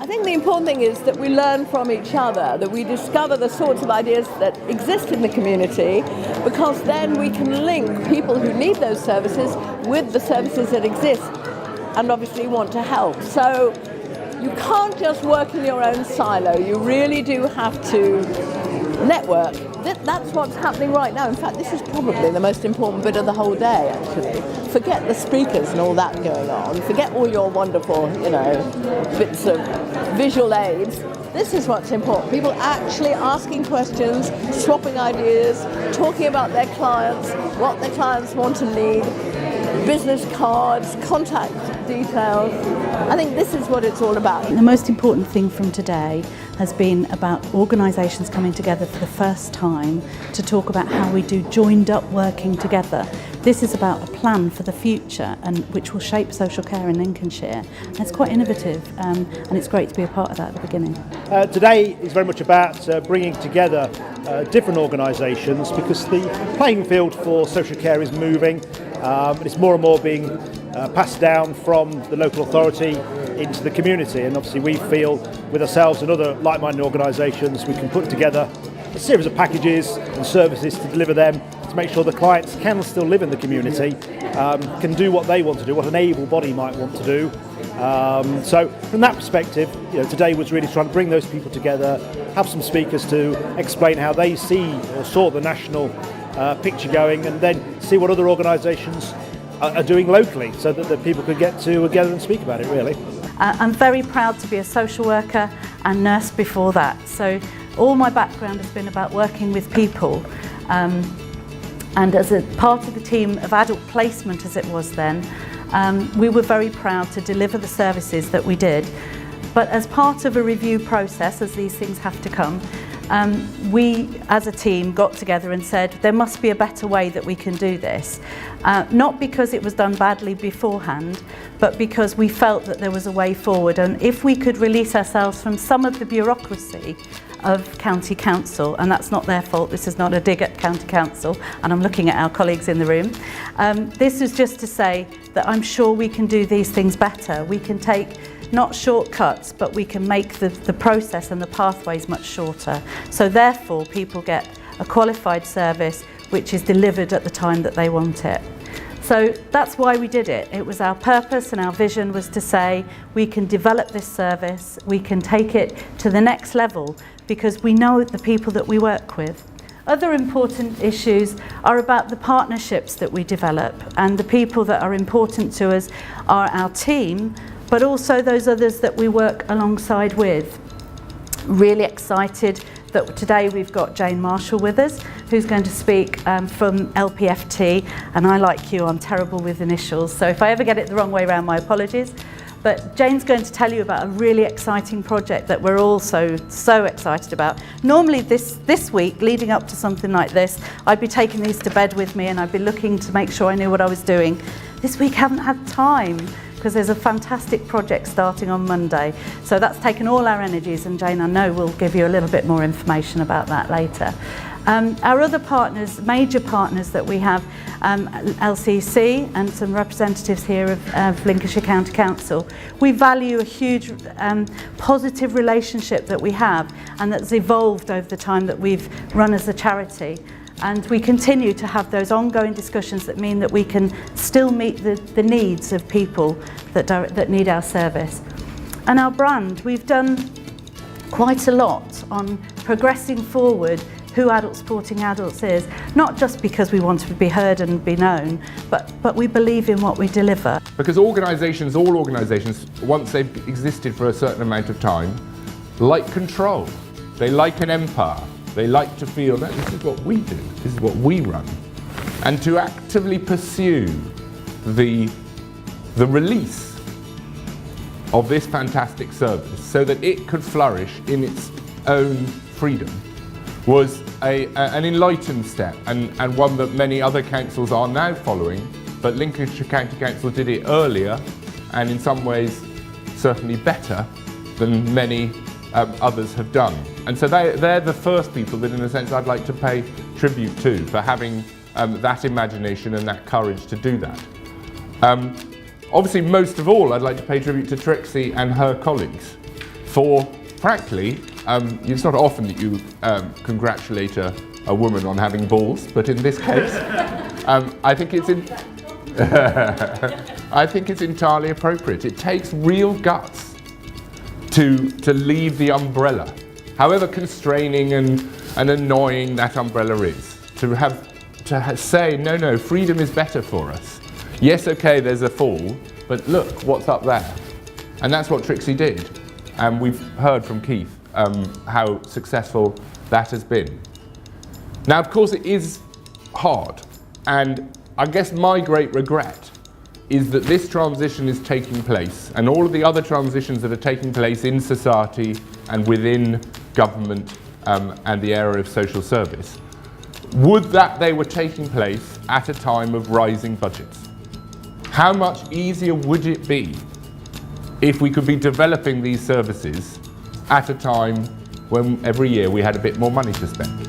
I think the important thing is that we learn from each other, that we discover the sorts of ideas that exist in the community, because then we can link people who need those services with the services that exist and obviously want to help. So you can't just work in your own silo. You really do have to network. That's what's happening right now. In fact, this is probably the most important bit of the whole day, actually. Forget the speakers and all that going on. Forget all your wonderful, bits of visual aids. This is what's important. People actually asking questions, swapping ideas, talking about their clients, what their clients want and need, business cards, contact details. I think this is what it's all about. The most important thing from today has been about organisations coming together for the first time to talk about how we do joined up working together. This is about a plan for the future and which will shape social care in Lincolnshire. And it's quite innovative and it's great to be a part of that at the beginning. Today is very much about bringing together different organisations, because the playing field for social care is moving. It's more and more being passed down from the local authority into the community, and obviously we feel with ourselves and other like-minded organisations we can put together a series of packages and services to deliver them to make sure the clients can still live in the community, can do what they want to do, what an able body might want to do. So from that perspective, today was really trying to bring those people together, have some speakers to explain how they see or saw the national picture going, and then see what other organisations are doing locally, so that the people could get together and speak about it, really. I'm very proud to be a social worker and nurse before that. So all my background has been about working with people. And as a part of the team of adult placement, as it was then, we were very proud to deliver the services that we did. But as part of a review process, as these things have to come, we as a team got together and said there must be a better way that we can do this. Not because it was done badly beforehand, but because we felt that there was a way forward, and if we could release ourselves from some of the bureaucracy of County Council, and that's not their fault, this is not a dig at County Council, and I'm looking at our colleagues in the room. This is just to say that I'm sure we can do these things better. We can take not shortcuts, but we can make the process and the pathways much shorter. So therefore people get a qualified service which is delivered at the time that they want it. So that's why we did it. It was our purpose and our vision was to say we can develop this service, we can take it to the next level, because we know the people that we work with. Other important issues are about the partnerships that we develop, and the people that are important to us are our team, but also those others that we work alongside with. Really excited that today we've got Jane Marshall with us, who's going to speak from LPFT, and I, like you, I'm terrible with initials, so if I ever get it the wrong way around, my apologies. But Jane's going to tell you about a really exciting project that we're all so excited about. Normally this week, leading up to something like this, I'd be taking these to bed with me and I'd be looking to make sure I knew what I was doing. This week I haven't had time, because there's a fantastic project starting on Monday. So that's taken all our energies, and Jane, I know, will give you a little bit more information about that later. Our other partners, major partners that we have, LCC and some representatives here of Lincolnshire County Council, we value a huge positive relationship that we have, and that's evolved over the time that we've run as a charity. And we continue to have those ongoing discussions that mean that we can still meet the needs of people that need our service. And our brand, we've done quite a lot on progressing forward who Adult Supporting Adults is, not just because we want to be heard and be known, but we believe in what we deliver. Because organisations, all organisations, once they've existed for a certain amount of time, like control. They like an empire. They like to feel that this is what we do, this is what we run. And to actively pursue the release of this fantastic service so that it could flourish in its own freedom was an enlightened step, and one that many other councils are now following, but Lincolnshire County Council did it earlier and in some ways certainly better than many others have done. And so they're the first people that, in a sense, I'd like to pay tribute to for having that imagination and that courage to do that. Obviously, most of all, I'd like to pay tribute to Trixie and her colleagues, for, frankly, it's not often that you congratulate a woman on having balls, but in this case, I think it's I think it's entirely appropriate. It takes real guts to leave the umbrella, however constraining and annoying that umbrella is, to say, no, freedom is better for us. Yes, okay, there's a fall, but look, what's up there? And that's what Trixie did. And we've heard from Keith how successful that has been. Now, of course, it is hard. And I guess my great regret is that this transition is taking place, and all of the other transitions that are taking place in society and within government and the area of social service, would that they were taking place at a time of rising budgets. How much easier would it be if we could be developing these services at a time when every year we had a bit more money to spend?